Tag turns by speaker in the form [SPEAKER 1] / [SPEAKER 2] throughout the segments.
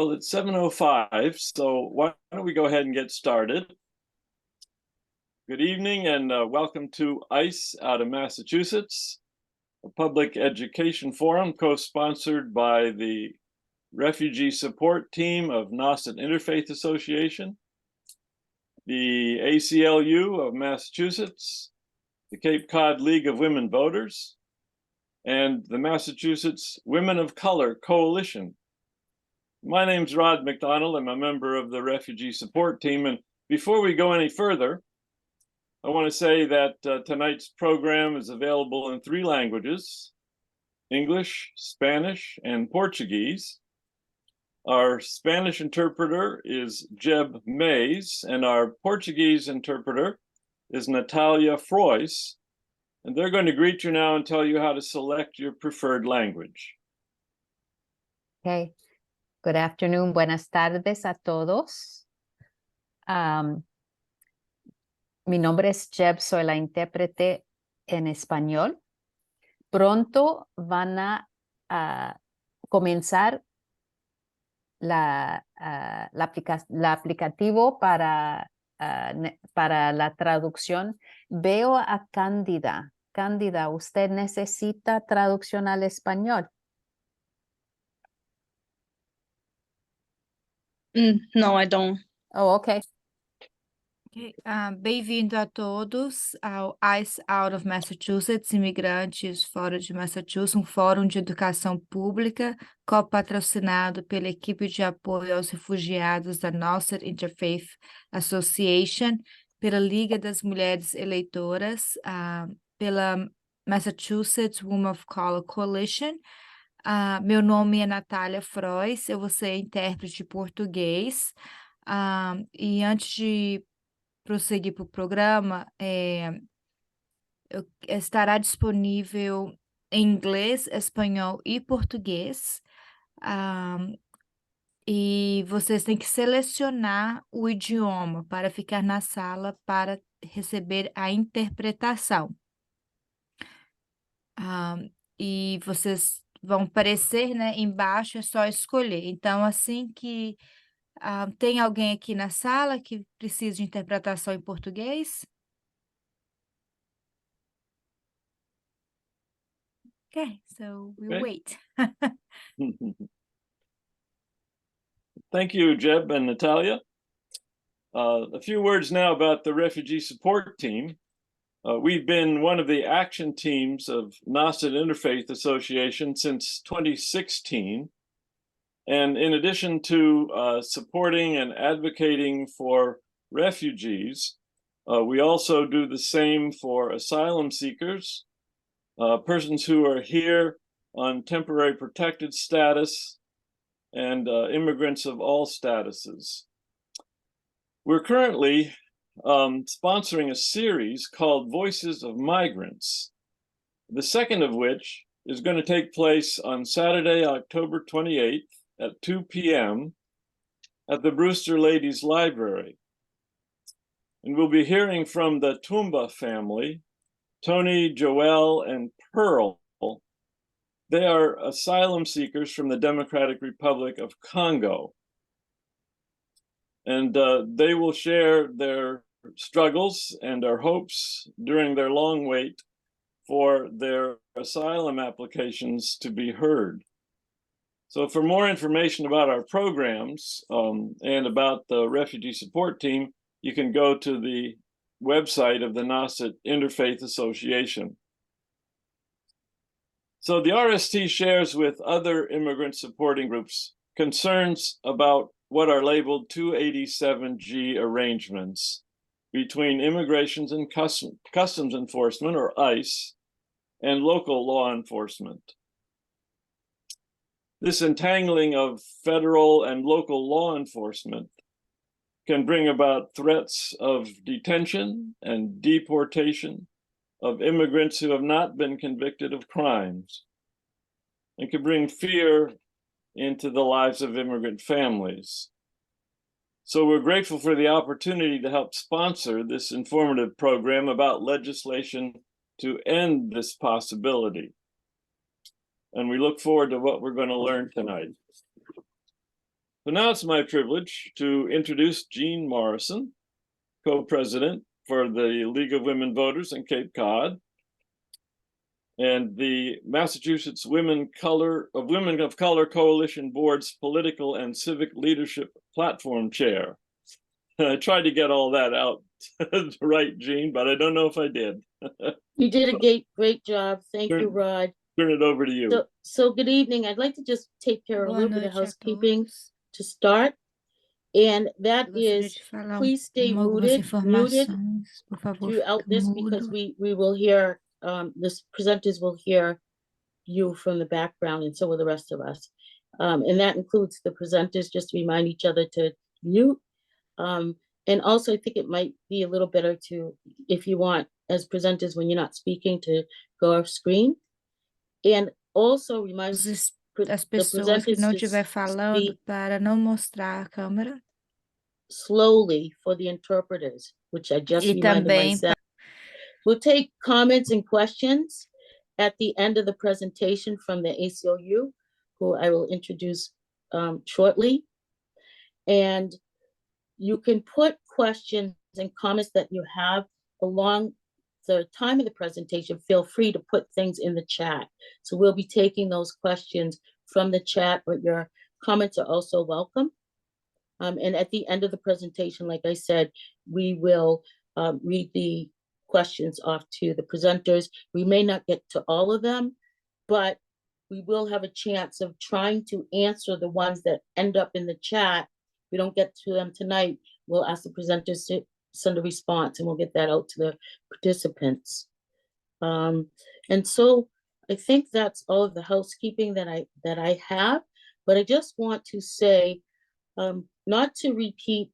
[SPEAKER 1] Well, it's 7:05, so why don't we go ahead and get started? Good evening and welcome to ICE out of Massachusetts, a public education forum co-sponsored by the Refugee Support Team of Nauset Interfaith Association, the ACLU of Massachusetts, the Cape Cod League of Women Voters, and the Massachusetts Women of Color Coalition. My name's Rod McDonald. I'm a member of the Refugee Support Team. And before we go any further, I want to say that tonight's program is available in 3 languages: English, Spanish, and Portuguese. Our Spanish interpreter is Jeb Mays, and our Portuguese interpreter is Natalia Frois. And they're going to greet you now and tell you how to select your preferred language.
[SPEAKER 2] Okay. Good afternoon. Buenas tardes a todos. Mi nombre es Jeb, soy la intérprete en español. Pronto van a comenzar el aplicativo para la traducción. Veo a Cándida. Cándida, ¿usted necesita traducción al español?
[SPEAKER 3] No, I don't.
[SPEAKER 2] Oh, okay.
[SPEAKER 4] Okay. Bem-vindo a todos ao ICE Out of Massachusetts, Imigrantes Fora de Massachusetts, um fórum de educação pública co-patrocinado pela equipe de apoio aos refugiados da Nauset Interfaith Association, pela Liga das Mulheres Eleitoras, pela Massachusetts Women of Color Coalition. Meu nome é Natália Frois, eu vou ser intérprete de português. E antes de prosseguir para o programa, estará disponível em inglês, espanhol e português. E vocês têm que selecionar o idioma para ficar na sala para receber a interpretação. E vocês vão aparecer, né, embaixo, é só escolher. Então, assim que tem alguém aqui na sala que precisa de interpretação em português? Okay, so we'll wait.
[SPEAKER 1] Thank you, Jeb and Natalia. A few words now about the Refugee Support Team. We've been one of the action teams of Nauset Interfaith Association since 2016. And in addition to supporting and advocating for refugees, we also do the same for asylum seekers, persons who are here on temporary protected status, and immigrants of all statuses. We're currently sponsoring a series called Voices of Migrants, the second of which is going to take place on Saturday, October 28th at 2 p.m. at the Brewster Ladies Library. And we'll be hearing from the Tumba family, Tony, Joelle, and Pearl. They are asylum seekers from the Democratic Republic of Congo. And they will share their struggles and their hopes during their long wait for their asylum applications to be heard. So for more information about our programs and about the Refugee Support Team, you can go to the website of the Nauset Interfaith Association. So the RST shares with other immigrant supporting groups concerns about what are labeled 287G arrangements between immigrations and customs enforcement, or ICE, and local law enforcement. This entangling of federal and local law enforcement can bring about threats of detention and deportation of immigrants who have not been convicted of crimes, and can bring fear into the lives of immigrant families. So we're grateful for the opportunity to help sponsor this informative program about legislation to end this possibility. And we look forward to what we're going to learn tonight. So now it's my privilege to introduce Jean Morrison, co-president for the League of Women Voters in Cape Cod and the Massachusetts Women of Color Coalition Board's Political and Civic Leadership Platform Chair. I tried to get all that out right, Jean, but I don't know if I did.
[SPEAKER 5] You did a great job. Thank you, Rod.
[SPEAKER 1] Turn it over to you.
[SPEAKER 5] So good evening. I'd like to just take care of a
[SPEAKER 4] Boa
[SPEAKER 5] little bit of
[SPEAKER 4] noite a
[SPEAKER 5] housekeeping
[SPEAKER 4] todos.
[SPEAKER 5] to start. And that
[SPEAKER 4] Eu gostaria
[SPEAKER 5] is,
[SPEAKER 4] de falar
[SPEAKER 5] please stay
[SPEAKER 4] algumas
[SPEAKER 5] muted
[SPEAKER 4] informações, por favor,
[SPEAKER 5] throughout
[SPEAKER 4] fique
[SPEAKER 5] this
[SPEAKER 4] mudo.
[SPEAKER 5] because we will hear, this presenters will hear you from the background and so will the rest of us. And that includes the presenters, just to remind each other to mute. And also I think it might be a little better to, if you want, as presenters, when you're not speaking, to go off screen. And also remind
[SPEAKER 4] As
[SPEAKER 5] the
[SPEAKER 4] pessoas que
[SPEAKER 5] presenters
[SPEAKER 4] não
[SPEAKER 5] to
[SPEAKER 4] estiver falando
[SPEAKER 5] speak
[SPEAKER 4] para não mostrar a câmera.
[SPEAKER 5] slowly for the interpreters, which I just
[SPEAKER 4] E
[SPEAKER 5] reminded
[SPEAKER 4] também
[SPEAKER 5] myself. We'll take comments and questions at the end of the presentation from the ACLU, who I will introduce shortly. And you can put questions and comments that you have along the time of the presentation. Feel free to put things in the chat. So we'll be taking those questions from the chat, but your comments are also welcome. And at the end of the presentation, like I said, we will read the questions off to the presenters. We may not get to all of them, but we will have a chance of trying to answer the ones that end up in the chat. If we don't get to them tonight, we'll ask the presenters to send a response and we'll get that out to the participants. And so I think that's all of the housekeeping that I have, but I just want to say, not to repeat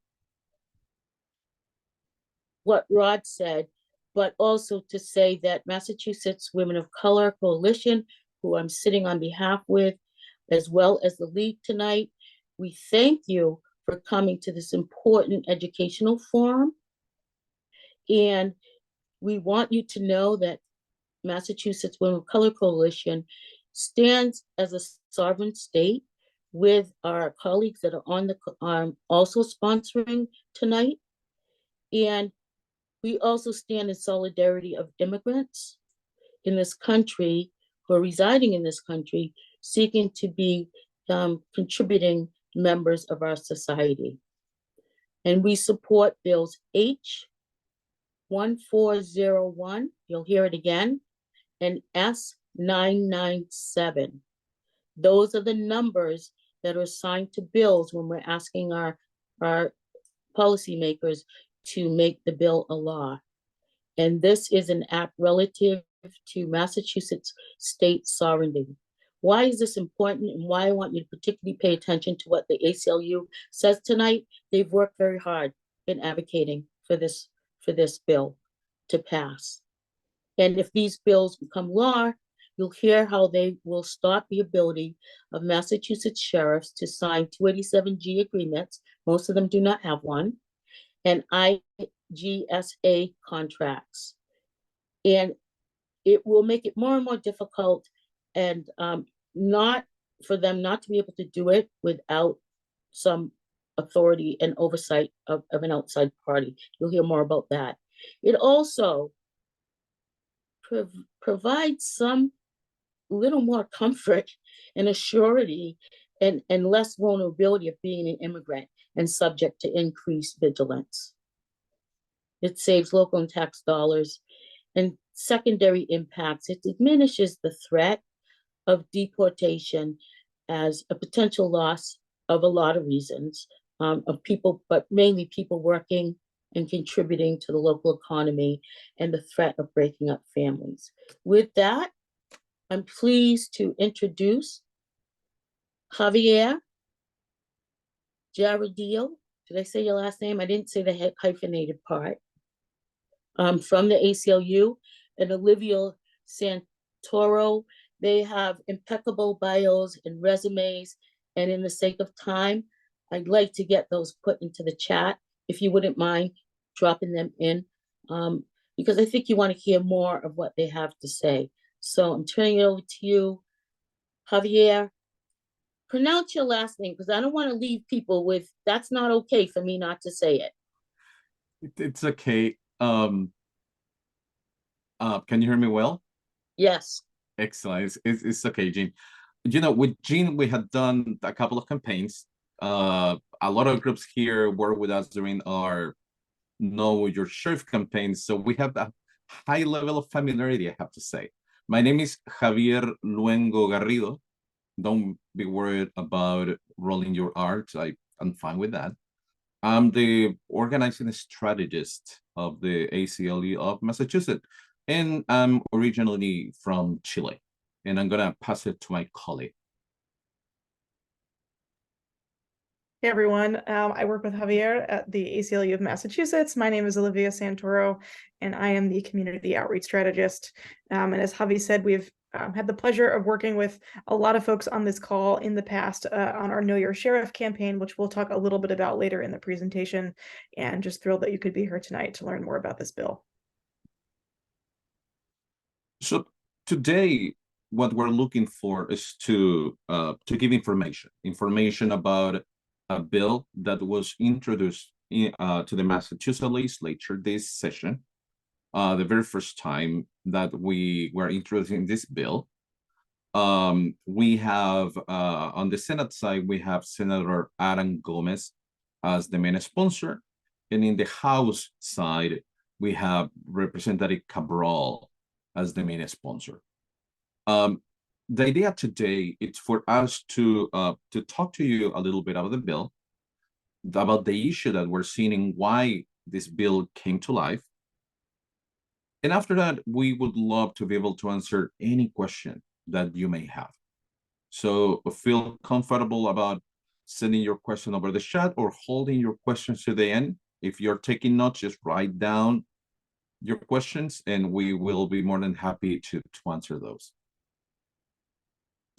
[SPEAKER 5] what Rod said, but also to say that Massachusetts Women of Color Coalition, who I'm sitting on behalf with, as well as the League tonight, we thank you for coming to this important educational forum. And we want you to know that Massachusetts Women of Color Coalition stands as a sovereign state with our colleagues that are on the also sponsoring tonight. And we also stand in solidarity of immigrants in this country who are residing in this country, seeking to be contributing members of our society. And we support bills H1401, you'll hear it again, and S997. Those are the numbers that are assigned to bills when we're asking our policymakers to make the bill a law. And this is an act relative to Massachusetts state sovereignty. Why is this important and why I want you to particularly pay attention to what the ACLU says tonight? They've worked very hard in advocating for this bill to pass. And if these bills become law, you'll hear how they will stop the ability of Massachusetts sheriffs to sign 287G agreements. Most of them do not have one. And IGSA contracts. And it will make it more and more difficult and not for them not to be able to do it without some authority and oversight of an outside party. You'll hear more about that. It also provides some little more comfort and assurity and less vulnerability of being an immigrant and subject to increased vigilance. It saves local and tax dollars. And secondary impacts, it diminishes the threat of deportation as a potential loss of a lot of reasons, of people, but mainly people working and contributing to the local economy and the threat of breaking up families. With that, I'm pleased to introduce Javier Jaradillo. Did I say your last name? I didn't say the hyphenated part. From the ACLU, and Olivia Santoro. They have impeccable bios and resumes. And in the sake of time, I'd like to get those put into the chat, if you wouldn't mind dropping them in, because I think you want to hear more of what they have to say. So I'm turning it over to you, Javier. pronounce your last name, because I don't want to leave people with, that's not okay for me not to say it.
[SPEAKER 6] It's okay. Can you hear me well?
[SPEAKER 5] Yes.
[SPEAKER 6] Excellent. It's okay, Jean. You know, with Jean, we had done a couple of campaigns. A lot of groups here work with us during our Know Your Sheriff campaigns, so we have a high level of familiarity, I have to say. My name is Javier Luengo Garrido. Don't be worried about rolling your R's. I'm fine with that. I'm the organizing strategist of the ACLU of Massachusetts, and I'm originally from Chile. And I'm gonna pass it to my colleague.
[SPEAKER 7] Hey everyone, I work with Javier at the ACLU of Massachusetts. My name is Olivia Santoro, and I am the community outreach strategist. And as Javi said, we've had the pleasure of working with a lot of folks on this call in the past on our Know Your Sheriff campaign, which we'll talk a little bit about later in the presentation. And just thrilled that you could be here tonight to learn more about this bill.
[SPEAKER 6] So today, what we're looking for is to give information about a bill that was introduced to the Massachusetts legislature this session, the very first time that we were introducing this bill. We have on the Senate side, we have Senator Adam Gomez as the main sponsor, and in the House side, we have Representative Cabral as the main sponsor. The idea today is for us to talk to you a little bit about the bill, about the issue that we're seeing and why this bill came to life. And after that, we would love to be able to answer any question that you may have. So feel comfortable about sending your question over the chat or holding your questions to the end. If you're taking notes, just write down your questions and we will be more than happy to answer those.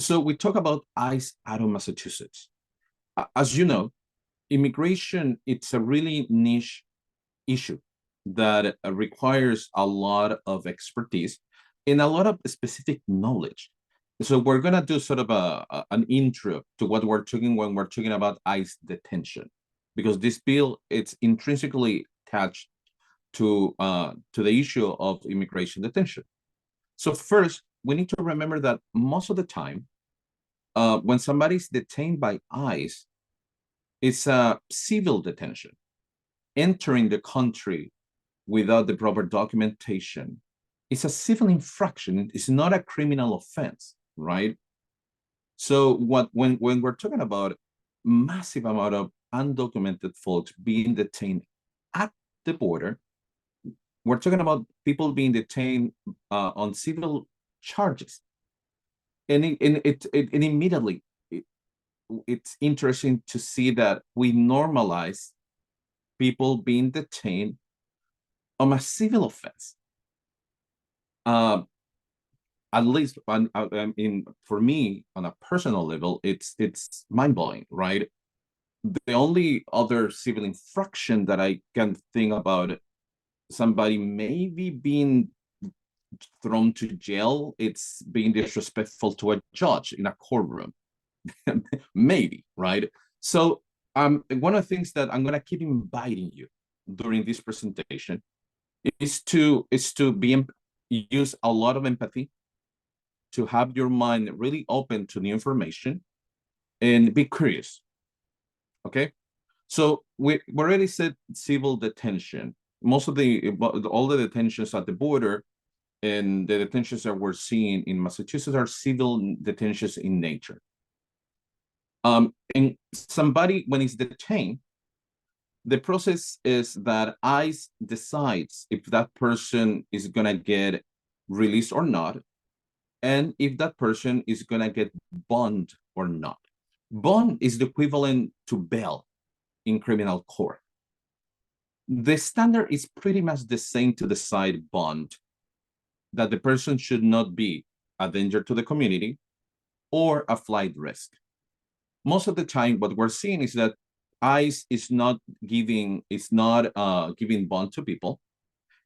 [SPEAKER 6] So we talk about ICE out of Massachusetts. As you know, immigration, it's a really niche issue that requires a lot of expertise and a lot of specific knowledge. So we're gonna do sort of an intro to what we're talking when we're talking about ICE detention, because this bill, it's intrinsically attached to the issue of immigration detention. So first, we need to remember that most of the time, when somebody's detained by ICE, it's a civil detention, entering the country without the proper documentation. It's a civil infraction. It's not a criminal offense, right? So when we're talking about massive amount of undocumented folks being detained at the border, we're talking about people being detained on civil charges. And immediately, it's interesting to see that we normalize people being detained on a civil offense. At least, for me, on a personal level, it's mind-blowing, right? The only other civil infraction that I can think about, somebody maybe being thrown to jail, it's being disrespectful to a judge in a courtroom. Maybe, right? So one of the things that I'm gonna keep inviting you during this presentation is to use a lot of empathy, to have your mind really open to new information and be curious. Okay, so we already said civil detention. Most of all the detentions at the border and the detentions that we're seeing in Massachusetts are civil detentions in nature. And somebody, when he's detained, the process is that ICE decides if that person is gonna get released or not, and if that person is gonna get bond or not. Bond is the equivalent to bail in criminal court. The standard is pretty much the same to decide bond, that the person should not be a danger to the community or a flight risk. Most of the time, what we're seeing is that ICE is not giving bond to people,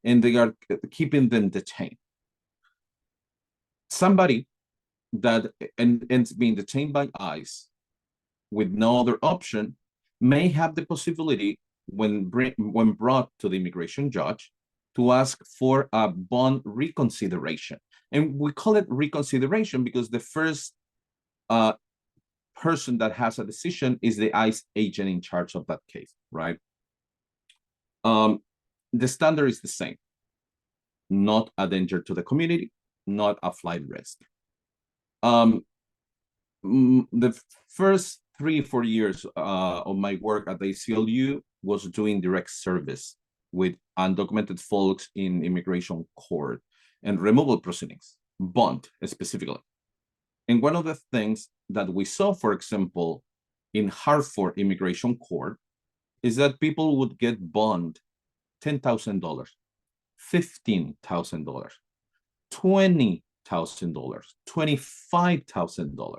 [SPEAKER 6] and they are keeping them detained. Somebody that ends being detained by ICE with no other option may have the possibility when brought to the immigration judge to ask for a bond reconsideration. And we call it reconsideration because the first person that has a decision is the ICE agent in charge of that case, right? The standard is the same. Not a danger to the community, not a flight risk. The first 3-4 years of my work at the ACLU was doing direct service with undocumented folks in immigration court and removal proceedings, bond specifically. And one of the things that we saw, for example, in Hartford immigration court, is that people would get bond $10,000, $15,000, $20,000, $25,000.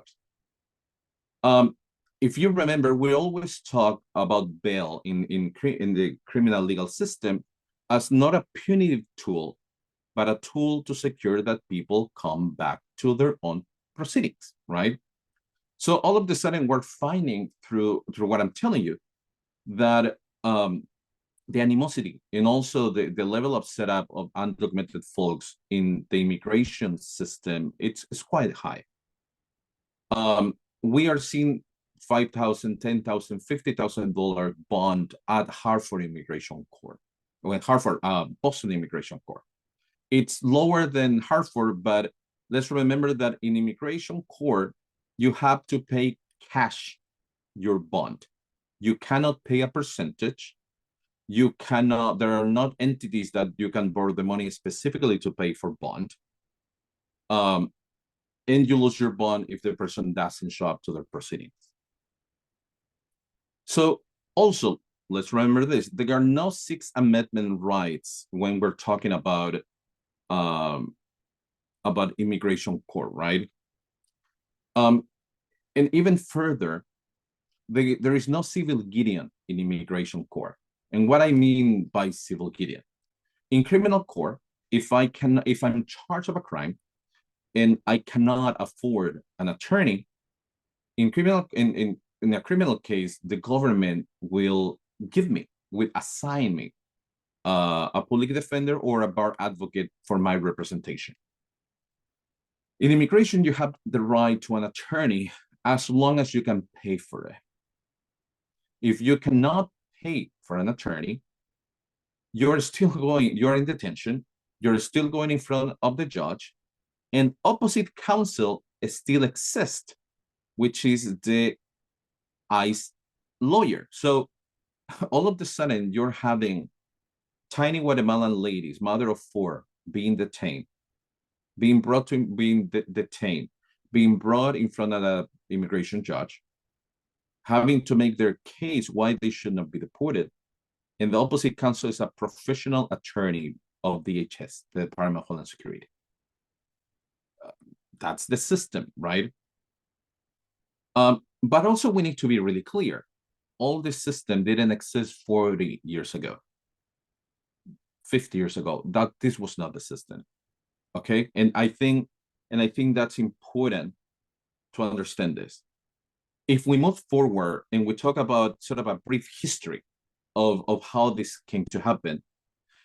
[SPEAKER 6] If you remember, we always talk about bail in the criminal legal system as not a punitive tool, but a tool to secure that people come back to their own proceedings, right? So all of a sudden, we're finding through what I'm telling you that the animosity and also the level of setup of undocumented folks in the immigration system, it's quite high. We are seeing $5,000, $10,000, $50,000 bond at Hartford Immigration Court, or at Hartford, Boston Immigration Court. It's lower than Hartford, but let's remember that in immigration court, you have to pay cash your bond. You cannot pay a percentage. You cannot, there are not entities that you can borrow the money specifically to pay for bond. And you lose your bond if the person doesn't show up to their proceedings. So also, let's remember this, there are no Sixth Amendment rights when we're talking about immigration court, right? And even further, there is no civil Gideon in immigration court. And what I mean by civil Gideon, in criminal court, if I'm charged of a crime and I cannot afford an attorney, in a criminal case, the government will assign me a public defender or a bar advocate for my representation. In immigration, you have the right to an attorney as long as you can pay for it. If you cannot pay for an attorney, you're in detention, you're still going in front of the judge, and opposite counsel still exists, which is the ICE lawyer. So all of a sudden, you're having tiny Guatemalan ladies, mother of 4, being detained, being brought in front of an immigration judge, having to make their case why they should not be deported. And the opposite counsel is a professional attorney of DHS, the Department of Homeland Security. That's the system, right? But also we need to be really clear. All this system didn't exist 40 years ago, 50 years ago. That this was not the system. Okay, and I think that's important to understand this. If we move forward and we talk about sort of a brief history of how this came to happen,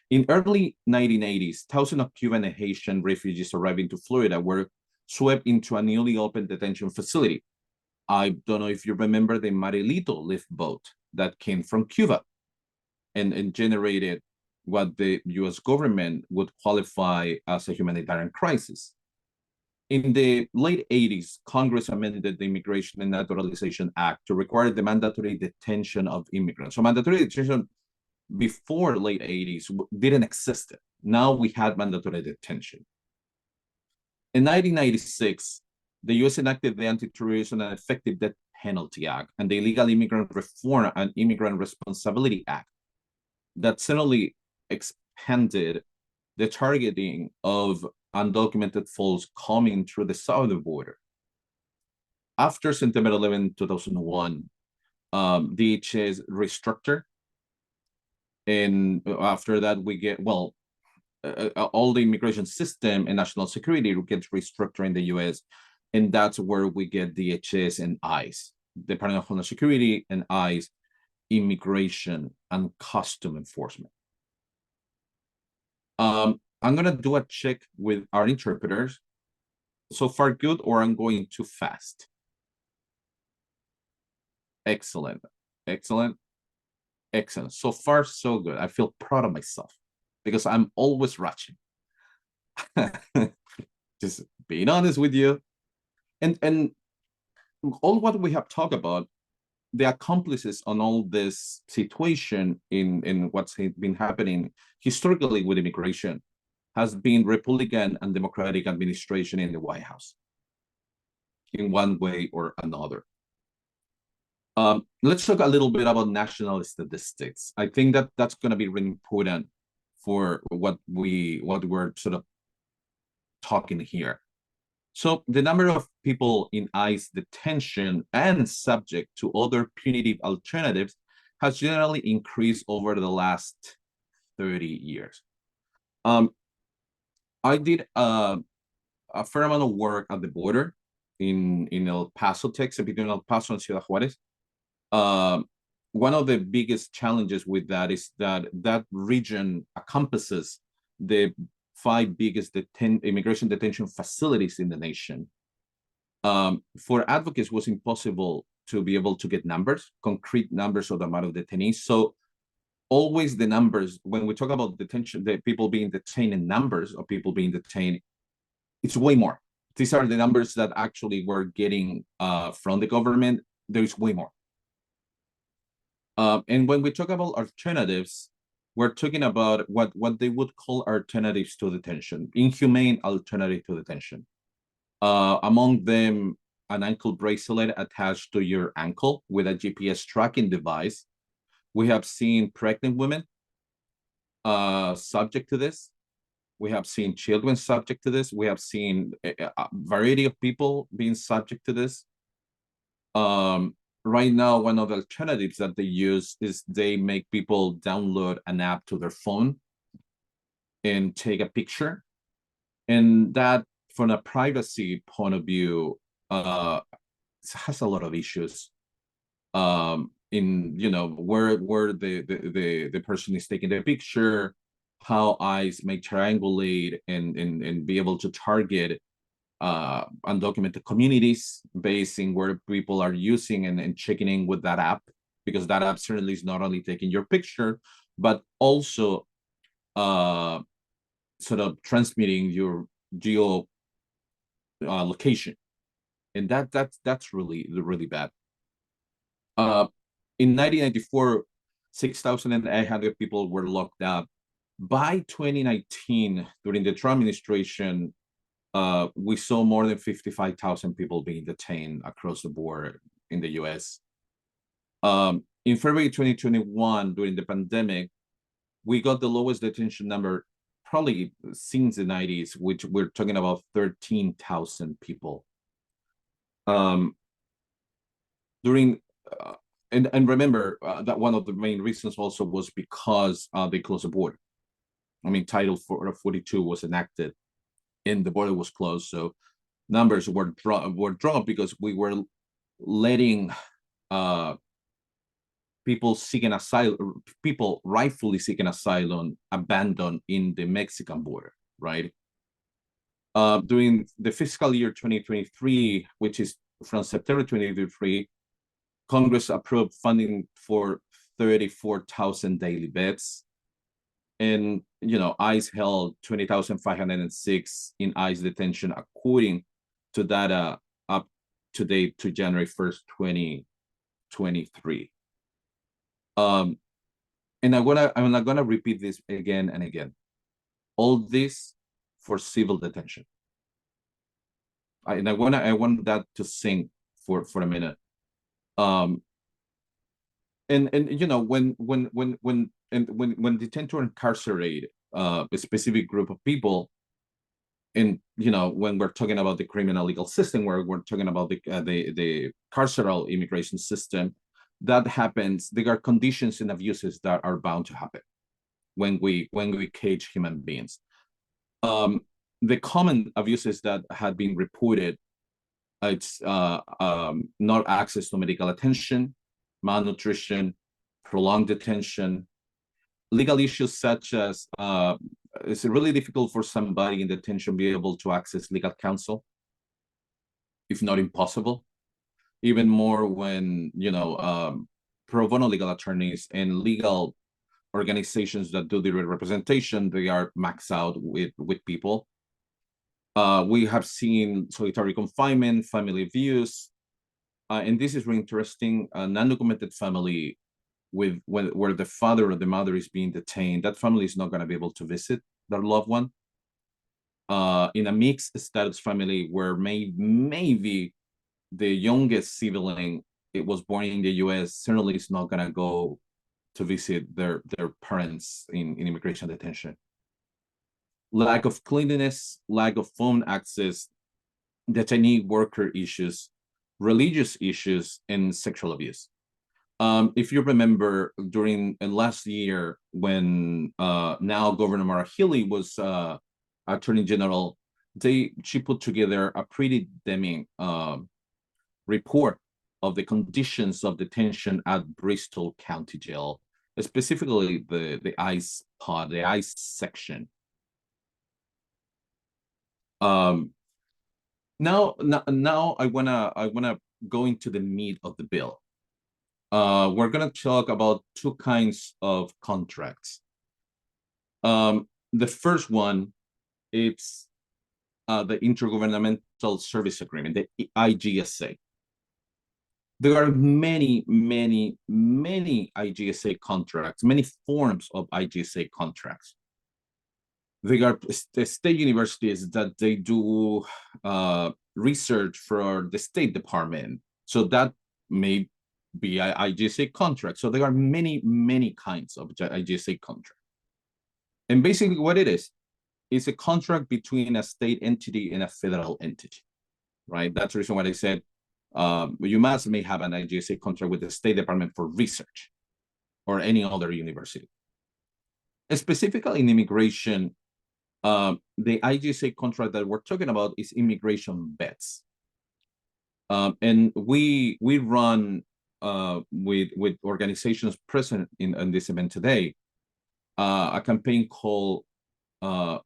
[SPEAKER 6] in early 1980s, thousands of Cuban and Haitian refugees arriving to Florida were swept into a newly opened detention facility. I don't know if you remember the Marilito lift boat that came from Cuba and generated what the US government would qualify as a humanitarian crisis. In the late 80s, Congress amended the Immigration and Naturalization Act to require the mandatory detention of immigrants. So mandatory detention before late 80s didn't exist. Now we had mandatory detention. In 1996, the US enacted the Anti-Terrorism and Effective Death Penalty Act and the Illegal Immigrant Reform and Immigrant Responsibility Act that suddenly expanded the targeting of undocumented folks coming through the southern border. After September 11, 2001, DHS restructured. And after that, we get, all the immigration system and national security gets restructured in the US. And that's where we get DHS and ICE. Department of Homeland Security, and ICE, Immigration and Custom Enforcement. I'm gonna do a check with our interpreters. So far good, or I'm going too fast? Excellent, excellent, excellent. So far, so good. I feel proud of myself because I'm always rushing. Just being honest with you. And all what we have talked about, the accomplices on all this situation in what's been happening historically with immigration has been Republican and Democratic administration in the White House in one way or another. Let's talk a little bit about national statistics. I think that that's going to be really important for what we're sort of talking here. So the number of people in ICE detention and subject to other punitive alternatives has generally increased over the last 30 years. I did a fair amount of work at the border in El Paso, Texas, between El Paso and Ciudad Juarez. One of the biggest challenges with that is that that region encompasses the 5 biggest immigration detention facilities in the nation. For advocates, it was impossible to be able to get numbers, concrete numbers of the amount of detainees. So always the numbers, when we talk about detention, the people being detained in numbers of people being detained, it's way more. These are the numbers that actually we're getting from the government. There is way more. And when we talk about alternatives, we're talking about what they would call alternatives to detention, inhumane alternative to detention. Among them, an ankle bracelet attached to your ankle with a GPS tracking device. We have seen pregnant women subject to this. We have seen children subject to this. We have seen a variety of people being subject to this. Right now, one of the alternatives that they use is they make people download an app to their phone and take a picture. And that, from a privacy point of view, has a lot of issues. In, you know, where the person is taking the picture, how ICE may triangulate and be able to target undocumented communities based in where people are using and checking in with that app, because that app certainly is not only taking your picture, but also sort of transmitting your geo location. And that's really bad. In 1994, 6,800 people were locked up. By 2019, during the Trump administration, we saw more than 55,000 people being detained across the board in the US. In February 2021, during the pandemic, we got the lowest detention number probably since the 90s, which we're talking about 13,000 people. And remember that one of the main reasons also was because they closed the border. I mean, Title 42 was enacted and the border was closed, so numbers were dropped because we were letting people seeking asylum, people rightfully seeking asylum, abandoned in the Mexican border, right? During the fiscal year 2023, which is from September 2023, Congress approved funding for 34,000 daily beds. And, you know, ICE held 20,506 in ICE detention, according to data up to date to January 1st, 2023. And I'm not gonna repeat this again and again. All this for civil detention. I want that to sink for a minute. And you know, when detain to incarcerate a specific group of people, and you know, when we're talking about the criminal legal system, where we're talking about the carceral immigration system, that happens. There are conditions and abuses that are bound to happen when we cage human beings. The common abuses that had been reported It's not access to medical attention, malnutrition, prolonged detention, legal issues such as it's really difficult for somebody in detention to be able to access legal counsel, if not impossible. Even more when, pro bono legal attorneys and legal organizations that do direct representation, they are maxed out with people. We have seen solitary confinement, family abuse, and this is really interesting. A non-documented family where the father or the mother is being detained, that family is not going to be able to visit their loved one. In a mixed status family where maybe the youngest sibling, it was born in the US, certainly is not going to go to visit their parents in immigration detention. Lack of cleanliness, lack of phone access, detainee worker issues, religious issues, and sexual abuse. If you remember, during last year, when now Governor Maura Healey was Attorney General, she put together a pretty damning report of the conditions of detention at Bristol County Jail, specifically the ICE pod, the ICE section. Now I wanna go into the meat of the bill. We're gonna talk about two kinds of contracts. The first one, it's the Intergovernmental Service Agreement, the IGSA. There are many IGSA contracts, many forms of IGSA contracts. They are the state universities that they do research for the State Department. So that may be an IGSA contract. So there are many kinds of IGSA contract. And basically what it is a contract between a state entity and a federal entity, right? That's the reason why I said UMass may have an IGSA contract with the State Department for research or any other university. And specifically in immigration, the IGSA contract that we're talking about is immigration bets. And we run with organizations present in this event today, a campaign called Know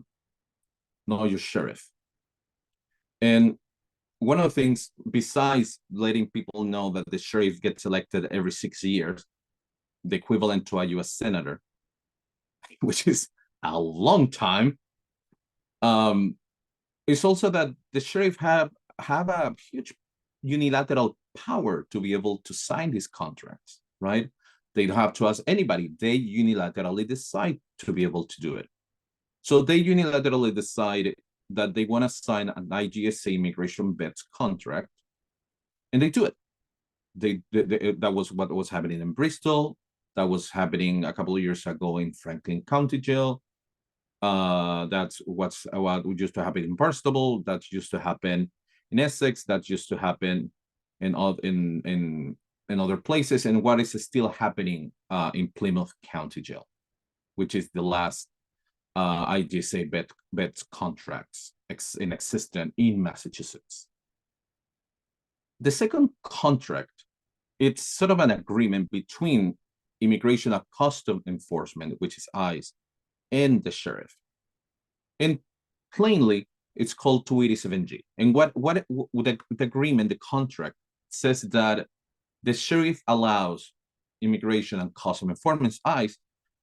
[SPEAKER 6] Your Sheriff. And one of the things, besides letting people know that the sheriff gets elected every 6 years, the equivalent to a US senator, which is a long time, it's also that the sheriff have a huge unilateral power to be able to sign these contracts, right? They don't have to ask anybody. They unilaterally decide to be able to do it. So they unilaterally decide that they want to sign an IGSA immigration bets contract, and they do it. That was what was happening in Bristol. That was happening a couple of years ago in Franklin County Jail. That's what used to happen in Barnstable. That used to happen in Essex. That used to happen in other places, and what is still happening in Plymouth County Jail, which is the last IGSA bets contracts in existence in Massachusetts. The second contract, it's sort of an agreement between Immigration and Customs Enforcement, which is ICE, and the sheriff. And plainly, it's called 287G. And what the agreement, the contract, says that the sheriff allows Immigration and Customs Enforcement, ICE,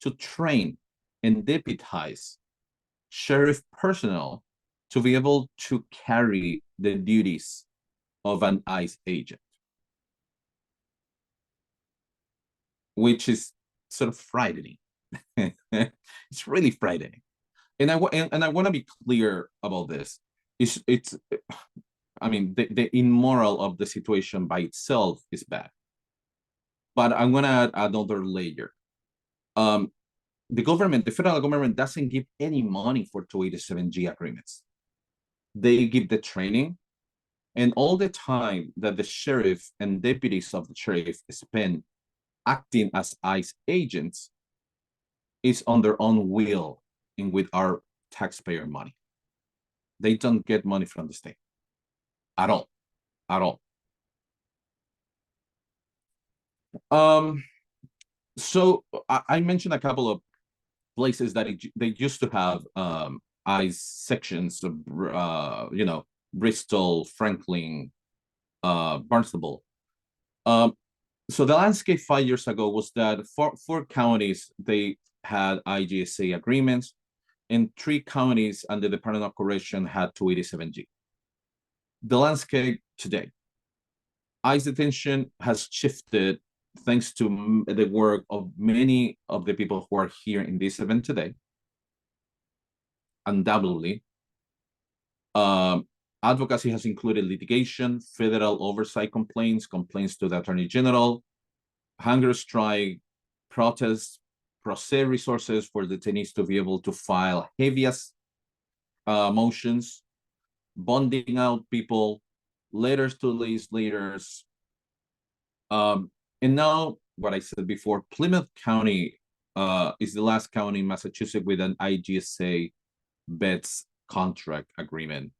[SPEAKER 6] to train and deputize sheriff personnel to be able to carry the duties of an ICE agent, which is sort of frightening. It's really frightening. And I want to be clear about this. I mean, the immoral of the situation by itself is bad. But I'm going to add another layer. The federal government doesn't give any money for 287G agreements. They give the training, and all the time that the sheriff and deputies of the sheriff spend acting as ICE agents is on their own will and with our taxpayer money. They don't get money from the state at all. at all. So I mentioned a couple of places that they used to have ICE sections of, Bristol, Franklin, Barnstable. So the landscape 5 years ago was that four counties, they had IGSA agreements, and 3 counties under the Department of Correction had 287G. The landscape today, ICE detention has shifted thanks to the work of many of the people who are here in this event today. Undoubtedly, advocacy has included litigation, federal oversight complaints, complaints to the Attorney General, hunger strike, protests, process resources for detainees to be able to file habeas motions, bonding out people, letters to legislators. And now, what I said before, Plymouth County is the last county in Massachusetts with an IGSA beds contract agreement.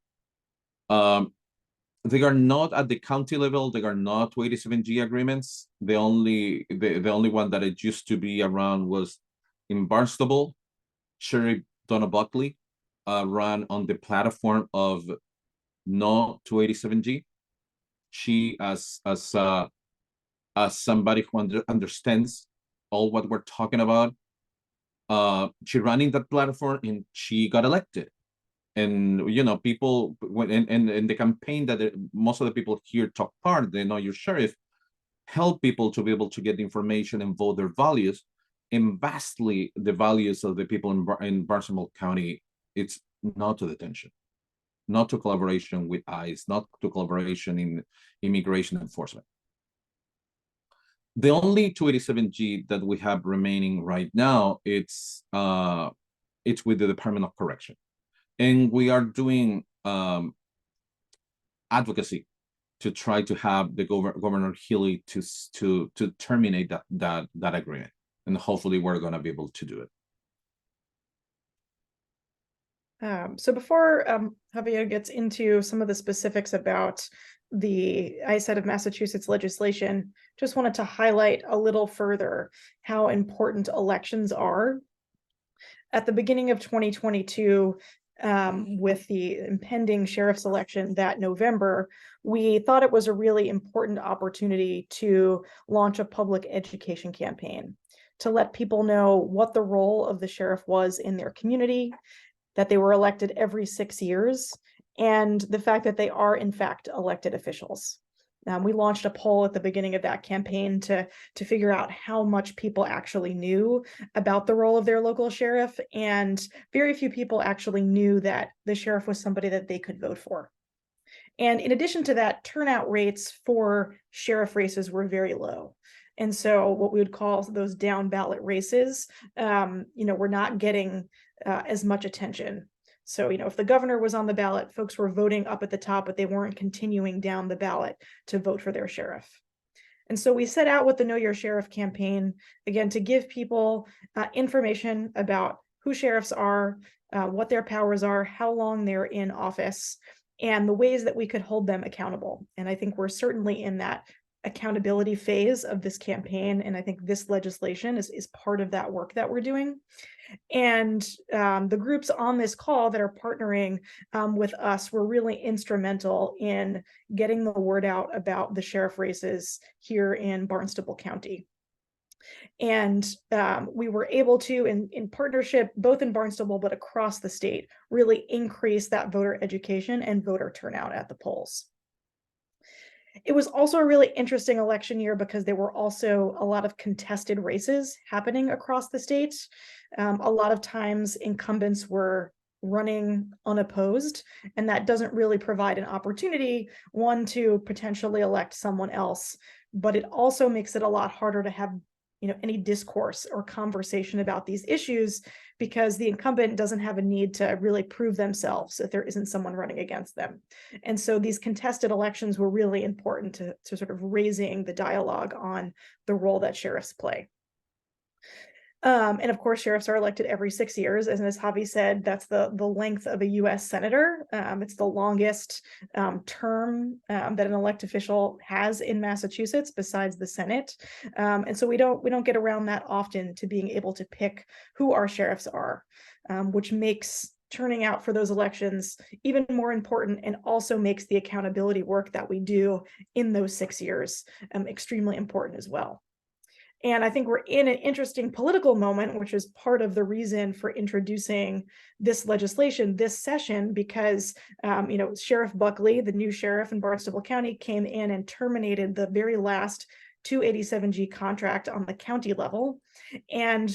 [SPEAKER 6] They are not at the county level. They are not 287G agreements. The only one that it used to be around was in Barnstable. Sheriff Donna Buckley ran on the platform of no 287G. She, as somebody who understands all what we're talking about, she ran in that platform and she got elected. And people in the campaign that most of the people here took part, they know your sheriff, help people to be able to get information and vote their values. And vastly, the values of the people in Barnstable County, it's not to detention, not to collaboration with ICE, not to collaboration in immigration enforcement. The only 287G that we have remaining right now, it's with the Department of Correction. And we are doing advocacy to try to have the Governor Healy to terminate that agreement, and hopefully we're going to be able to do it.
[SPEAKER 7] So before Javier gets into some of the specifics about the ICE out of Massachusetts legislation, just wanted to highlight a little further how important elections are. At the beginning of 2022, with the impending sheriff's election that November, we thought it was a really important opportunity to launch a public education campaign to let people know what the role of the sheriff was in their community, that they were elected every 6 years, and the fact that they are in fact elected officials. We launched a poll at the beginning of that campaign to figure out how much people actually knew about the role of their local sheriff, and very few people actually knew that the sheriff was somebody that they could vote for. And in addition to that, turnout rates for sheriff races were very low. And so what we would call those down ballot races, were not getting as much attention. So, if the governor was on the ballot, folks were voting up at the top, but they weren't continuing down the ballot to vote for their sheriff. And so we set out with the Know Your Sheriff campaign, again, to give people information about who sheriffs are, what their powers are, how long they're in office, and the ways that we could hold them accountable. And I think we're certainly in that accountability phase of this campaign. And I think this legislation is part of that work that we're doing. And the groups on this call that are partnering with us were really instrumental in getting the word out about the sheriff races here in Barnstable County. And we were able to, in partnership, both in Barnstable but across the state, really increase that voter education and voter turnout at the polls. It was also a really interesting election year because there were also a lot of contested races happening across the state. A lot of times incumbents were running unopposed, and that doesn't really provide an opportunity, one, to potentially elect someone else, but it also makes it a lot harder to have any discourse or conversation about these issues because the incumbent doesn't have a need to really prove themselves if there isn't someone running against them. And so these contested elections were really important to sort of raising the dialogue on the role that sheriffs play. And of course, sheriffs are elected every 6 years. And as Javi said, that's the length of a US senator. It's the longest term that an elected official has in Massachusetts besides the Senate. And so we don't get around that often to being able to pick who our sheriffs are, which makes turning out for those elections even more important, and also makes the accountability work that we do in those 6 years extremely important as well. And I think we're in an interesting political moment, which is part of the reason for introducing this legislation this session, because Sheriff Buckley, the new sheriff in Barnstable County, came in and terminated the very last 287G contract on the county level. And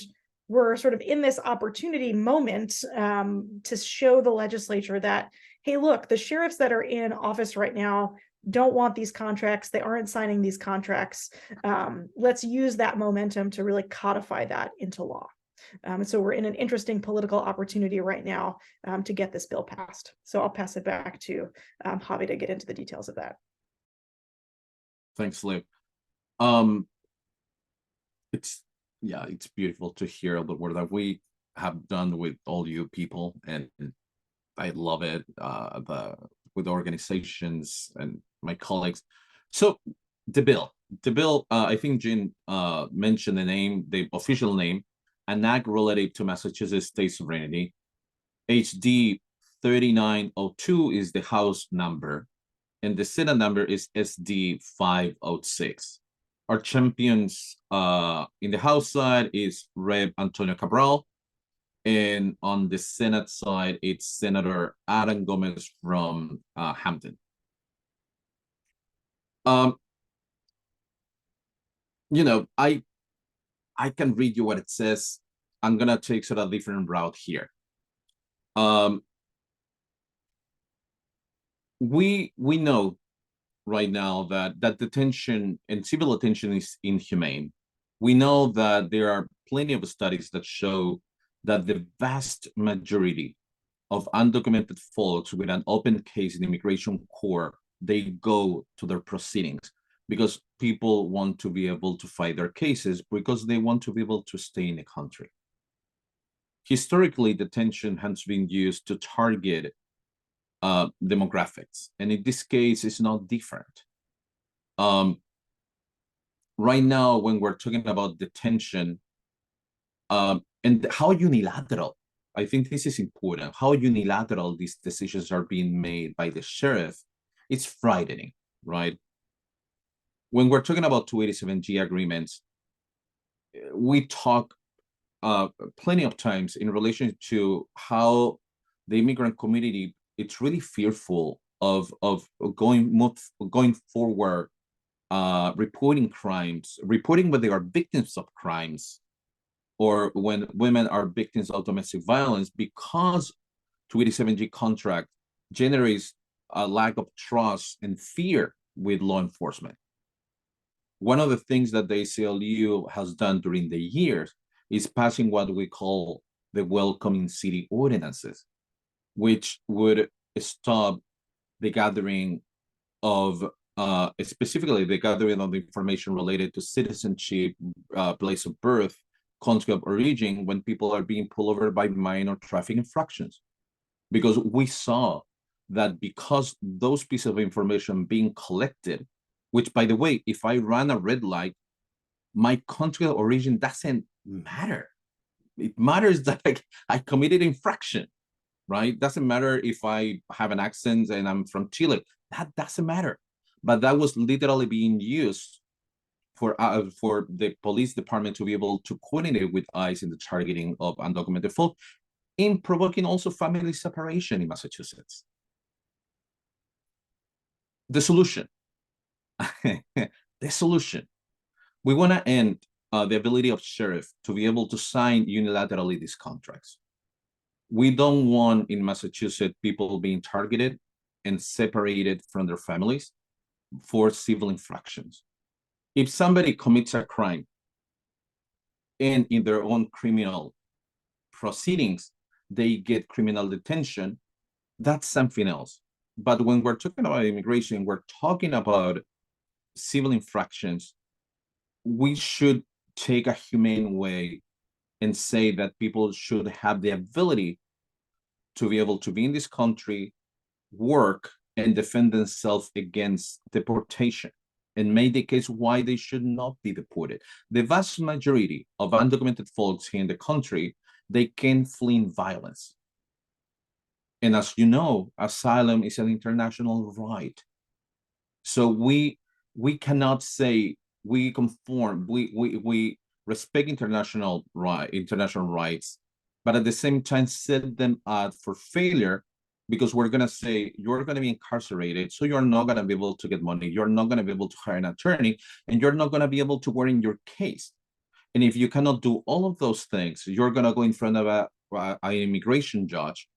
[SPEAKER 7] we're sort of in this opportunity moment to show the legislature that, hey, look, the sheriffs that are in office right now don't want these contracts. They aren't signing these contracts. Let's use that momentum to really codify that into law. So we're in an interesting political opportunity right now to get this bill passed. So I'll pass it back to Javi to get into the details of that.
[SPEAKER 6] Thanks, Liv. It's beautiful to hear the work that we have done with all you people, and I love it. With organizations and my colleagues. So the bill, I think Jean mentioned the official name, an act relative to Massachusetts state sovereignty. HD 3902 is the House number, and the Senate number is SD 506. Our champions in the House side is Rep. Antonio Cabral, and on the Senate side, it's Senator Adam Gomez from Hampton. I can read you what it says. I'm gonna take sort of a different route here. We know right now that detention and civil detention is inhumane. We know that there are plenty of studies that show that the vast majority of undocumented folks with an open case in immigration court, they go to their proceedings because people want to be able to fight their cases because they want to be able to stay in the country. Historically, detention has been used to target demographics, and in this case, it's not different. Right now, when we're talking about detention, and how unilateral, I think this is important, how unilateral these decisions are being made by the sheriff, it's frightening, right? When we're talking about 287G agreements, we talk plenty of times in relation to how the immigrant community, it's really fearful of going forward, reporting crimes, reporting when they are victims of crimes, or when women are victims of domestic violence, because 287G contract generates a lack of trust and fear with law enforcement. One of the things that the ACLU has done during the years is passing what we call the welcoming city ordinances, which would stop the gathering of, specifically the gathering of information related to citizenship, place of birth, country of origin, when people are being pulled over by minor traffic infractions. Because we saw that because those pieces of information being collected, which, by the way, if I run a red light, my country of origin doesn't matter. It matters that I committed infraction, right? Doesn't matter if I have an accent and I'm from Chile. That doesn't matter. But that was literally being used for the police department to be able to coordinate with ICE in the targeting of undocumented folk, in provoking also family separation in Massachusetts. The solution. The solution. We want to end the ability of sheriff to be able to sign unilaterally these contracts. We don't want in Massachusetts people being targeted and separated from their families for civil infractions. If somebody commits a crime and in their own criminal proceedings, they get criminal detention, that's something else. But when we're talking about immigration, we're talking about civil infractions. We should take a humane way and say that people should have the ability to be able to be in this country, work, and defend themselves against deportation, and make the case why they should not be deported. The vast majority of undocumented folks here in the country, they can flee violence. And as you know, asylum is an international right. So we cannot say we conform, we respect international rights, but at the same time set them out for failure, because we're gonna say you're gonna be incarcerated, so you're not gonna be able to get money, you're not gonna be able to hire an attorney, and you're not gonna be able to work in your case. And if you cannot do all of those things, you're gonna go in front of an immigration judge,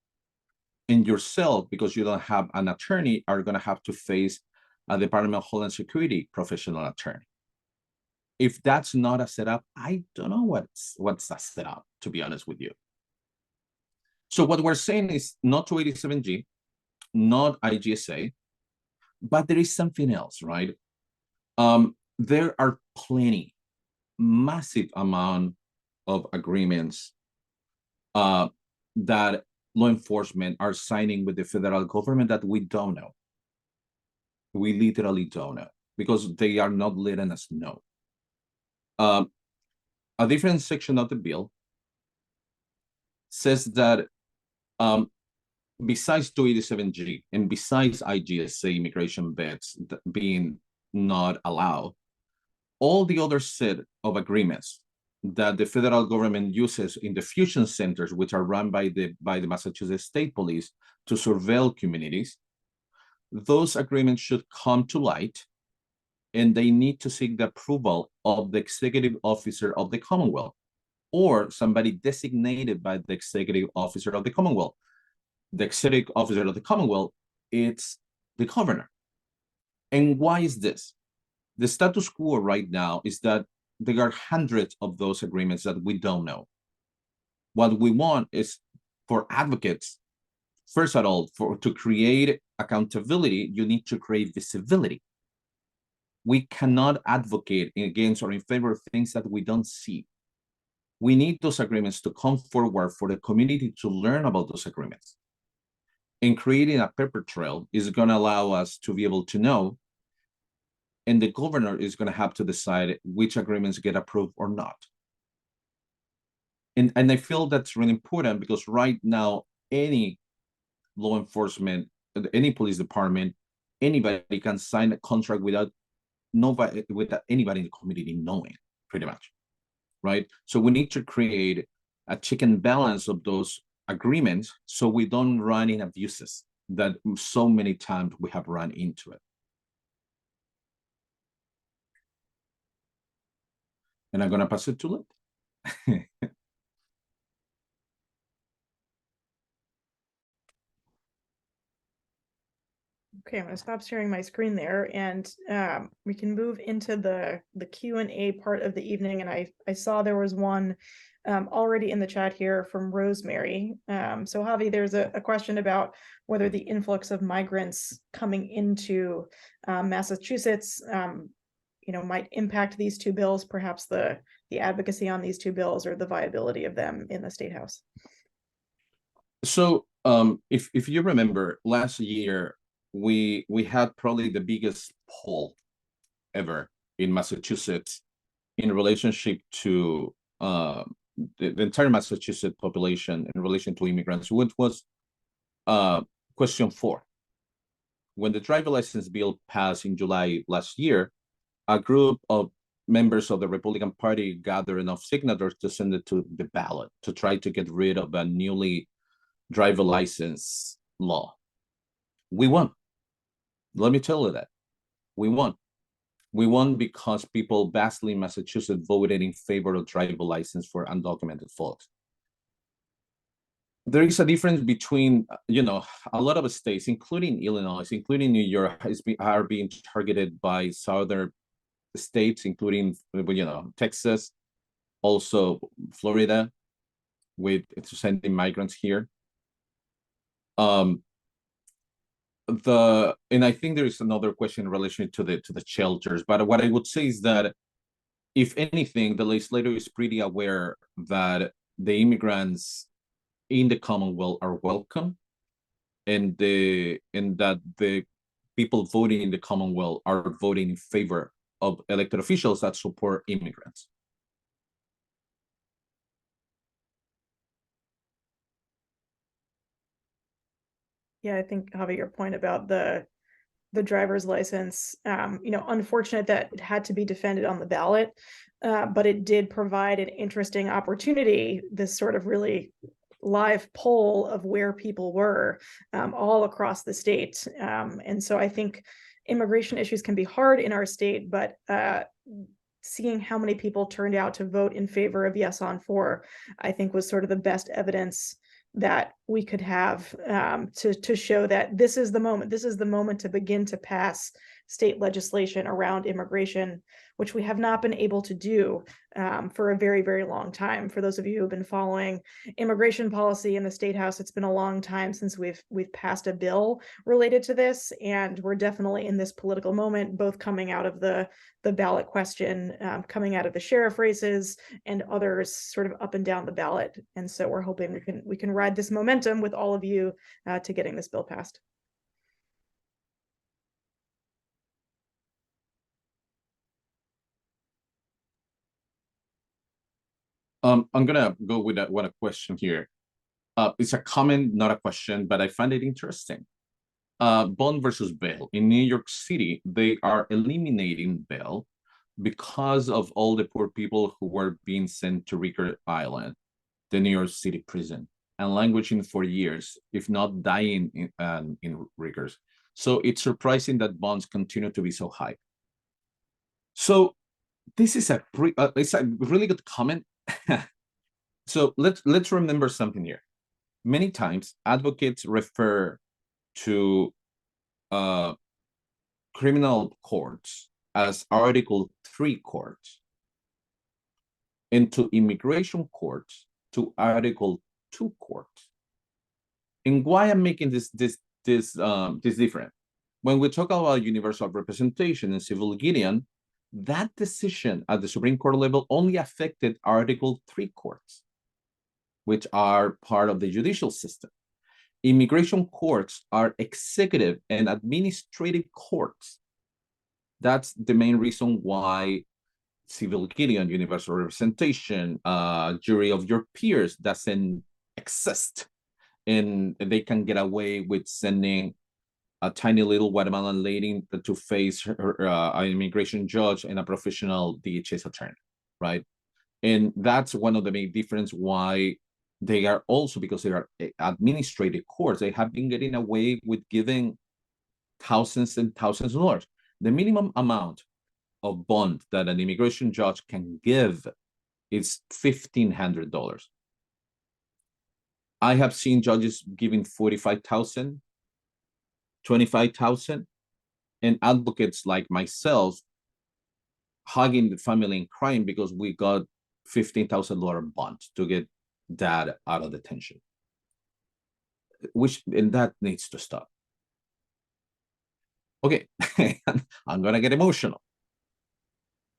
[SPEAKER 6] and yourself, because you don't have an attorney, are gonna have to face a Department of Homeland Security professional attorney. If that's not a setup, I don't know what's a setup, to be honest with you. So what we're saying is not 287G, not IGSA, but there is something else, right? There are plenty, massive amount of agreements that law enforcement are signing with the federal government that we don't know. We literally don't know, because they are not letting us know. A different section of the bill says that besides 287G and besides IGSA immigration beds being not allowed, all the other set of agreements that the federal government uses in the fusion centers, which are run by the Massachusetts State Police to surveil communities, those agreements should come to light, and they need to seek the approval of the executive officer of the Commonwealth, or somebody designated by the executive officer of the Commonwealth. The executive officer of the Commonwealth, it's the governor. And why is this? The status quo right now is that there are hundreds of those agreements that we don't know. What we want is for advocates, first of all, to create accountability, you need to create visibility. We cannot advocate against or in favor of things that we don't see. We need those agreements to come forward for the community to learn about those agreements. And creating a paper trail is going to allow us to be able to know, and the governor is going to have to decide which agreements get approved or not. And I feel that's really important, because right now, any law enforcement, any police department, anybody can sign a contract without anybody in the community knowing, pretty much, right? So we need to create a check and balance of those agreements, so we don't run in abuses that so many times we have run into it. And I'm gonna pass it to Lynn.
[SPEAKER 7] Okay, I'm gonna stop sharing my screen there, and we can move into the Q&A part of the evening. And I saw there was one already in the chat here from Rosemary. So Javi, there's a question about whether the influx of migrants coming into Massachusetts, might impact these two bills, perhaps the advocacy on these two bills or the viability of them in the State House.
[SPEAKER 6] So if you remember, last year we had probably the biggest poll ever in Massachusetts in relationship to the entire Massachusetts population in relation to immigrants, which was question 4. When the driver license bill passed in July last year, a group of members of the Republican Party gathered enough signatures to send it to the ballot to try to get rid of a newly driver license law. We won. Let me tell you that. We won. We won because people vastly in Massachusetts voted in favor of driver license for undocumented folks. There is a difference between, a lot of states, including Illinois, including New York, are being targeted by southern states, including, Texas, also Florida, with sending migrants here. And I think there is another question in relation to the shelters, but what I would say is that if anything, the legislature is pretty aware that the immigrants in the Commonwealth are welcome, and that the people voting in the Commonwealth are voting in favor of elected officials that support immigrants.
[SPEAKER 7] Yeah, I think, Javi, your point about the driver's license, unfortunate that it had to be defended on the ballot, but it did provide an interesting opportunity, this sort of really live poll of where people were all across the state. And so I think immigration issues can be hard in our state, but seeing how many people turned out to vote in favor of yes on 4, I think was sort of the best evidence that we could have to show that this is the moment to begin to pass state legislation around immigration, which we have not been able to do for a very, very long time. For those of you who have been following immigration policy in the State House, it's been a long time since we've passed a bill related to this, and we're definitely in this political moment, both coming out of the ballot question, coming out of the sheriff races, and others sort of up and down the ballot. And so we're hoping we can ride this momentum with all of you to getting this bill passed.
[SPEAKER 6] I'm gonna go with a question here. It's a comment, not a question, but I find it interesting. Bond versus bail. In New York City, they are eliminating bail because of all the poor people who were being sent to Rikers Island, the New York City prison, and languishing for years, if not dying in Rikers. So it's surprising that bonds continue to be so high. So this is it's a really good comment. So let's remember something here. Many times advocates refer to criminal courts as Article 3 courts, and to immigration courts to Article 2 courts. And why I'm making this different? When we talk about universal representation and civil litigiation, that decision at the Supreme Court level only affected Article 3 courts, which are part of the judicial system. Immigration courts are executive and administrative courts. That's the main reason why civil litigation, universal representation, jury of your peers doesn't exist. And they can get away with sending a tiny little Guatemalan lady to face an immigration judge and a professional DHS attorney, right? And that's one of the main differences why they are also, because they are administrative courts, they have been getting away with giving thousands and thousands of dollars. The minimum amount of bond that an immigration judge can give is $1,500. I have seen judges giving $45,000, $25,000, and advocates like myself hugging the family and crying because we got $15,000 bond to get dad out of detention, and that needs to stop. Okay, I'm gonna get emotional.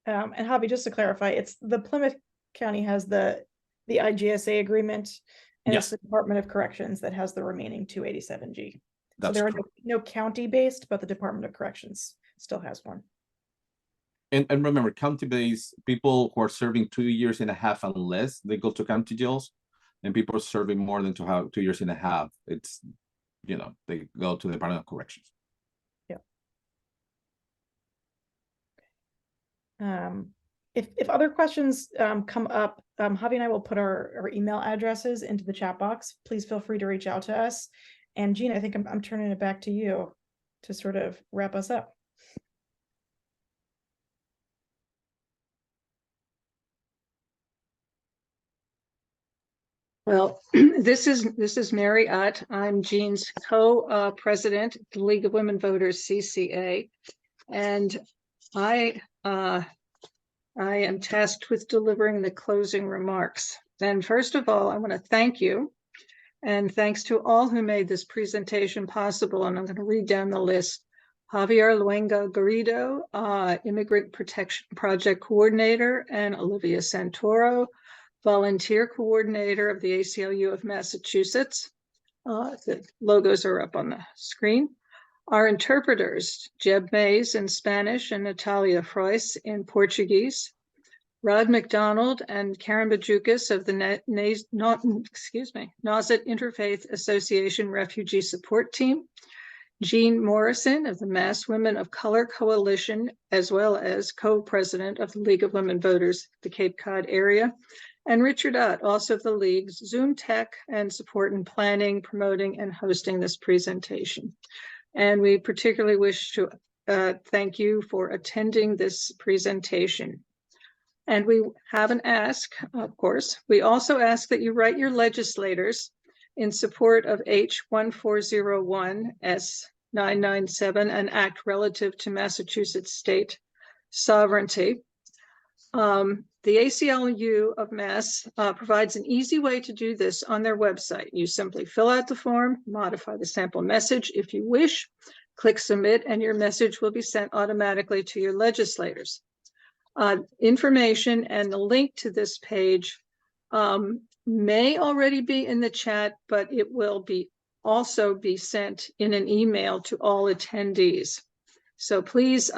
[SPEAKER 7] And Javi, just to clarify, it's the Plymouth County has the IGSA agreement, and
[SPEAKER 6] Yes.
[SPEAKER 7] it's the Department of Corrections that has the remaining 287G. So
[SPEAKER 6] That's
[SPEAKER 7] there are
[SPEAKER 6] correct.
[SPEAKER 7] no county-based, but the Department of Corrections still has one.
[SPEAKER 6] And remember, county-based people who are serving 2.5 years and less, they go to county jails, and people serving more than 2.5 years, it's, they go to the Department of Corrections.
[SPEAKER 7] If other questions come up, Javi and I will put our email addresses into the chat box. Please feel free to reach out to us. And Jean, I think I'm turning it back to you to sort of wrap us up.
[SPEAKER 8] Well, this is Mary Ott. I'm Jean's co-president, the League of Women Voters, CCA, and I am tasked with delivering the closing remarks. And first of all, I want to thank you, and thanks to all who made this presentation possible. And I'm going to read down the list: Javier Luenga Garrido, Immigrant Protection Project Coordinator, and Olivia Santoro, Volunteer Coordinator of the ACLU of Massachusetts. The logos are up on the screen. Our interpreters, Jeb Mays in Spanish and Natalia Frois in Portuguese. Rod McDonald and Karen Bajukas of the Nauset Interfaith Association Refugee Support Team. Jean Morrison of the Mass Women of Color Coalition, as well as co-president of the League of Women Voters, the Cape Cod area. And Richard Ott, also of the League's Zoom Tech and support in planning, promoting, and hosting this presentation. And we particularly wish to thank you for attending this presentation. And we have an ask, of course. We also ask that you write your legislators in support of H1401 S997, an act relative to Massachusetts state sovereignty. The ACLU of Mass provides an easy way to do this on their website. You simply fill out the form, modify the sample message if you wish, click submit, and your message will be sent automatically to your legislators. Information and the link to this page may already be in the chat, but it will also be sent in an email to all attendees. So please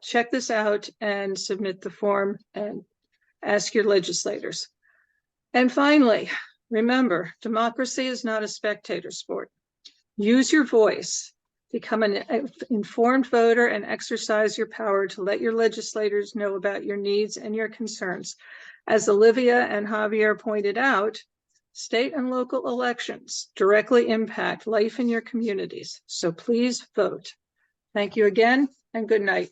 [SPEAKER 8] check this out and submit the form and ask your legislators. And finally, remember, democracy is not a spectator sport. Use your voice, become an informed voter, and exercise your power to let your legislators know about your needs and your concerns. As Olivia and Javier pointed out, state and local elections directly impact life in your communities. So please vote. Thank you again, and good night.